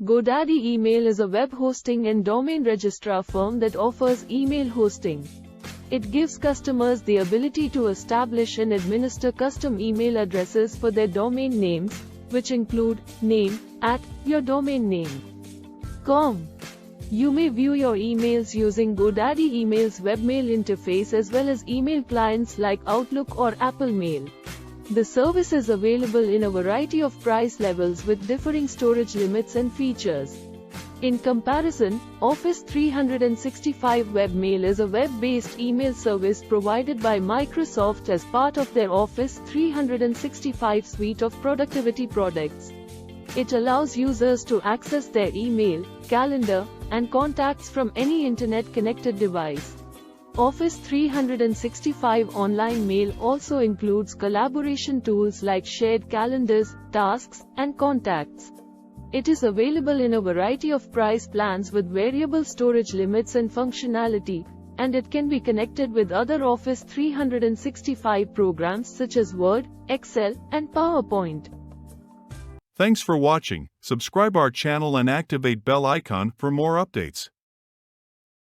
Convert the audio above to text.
Godaddy Email is a web hosting and domain registrar firm that offers email hosting. It gives customers the ability to establish and administer custom email addresses for their domain names, which include name @ your domain name.com. You may view your emails using Godaddy Email's webmail interface as well as email clients like Outlook or Apple Mail. The service is available in a variety of price levels with differing storage limits and features. In comparison, Office 365 Webmail is a web-based email service provided by Microsoft as part of their Office 365 suite of productivity products. It allows users to access their email, calendar, and contacts from any internet-connected device. Office 365 Online Mail also includes collaboration tools like shared calendars, tasks, and contacts. It is available in a variety of price plans with variable storage limits and functionality, and it can be connected with other Office 365 programs such as Word, Excel, and PowerPoint. Thanks for watching. Subscribe our channel and activate bell icon for more updates.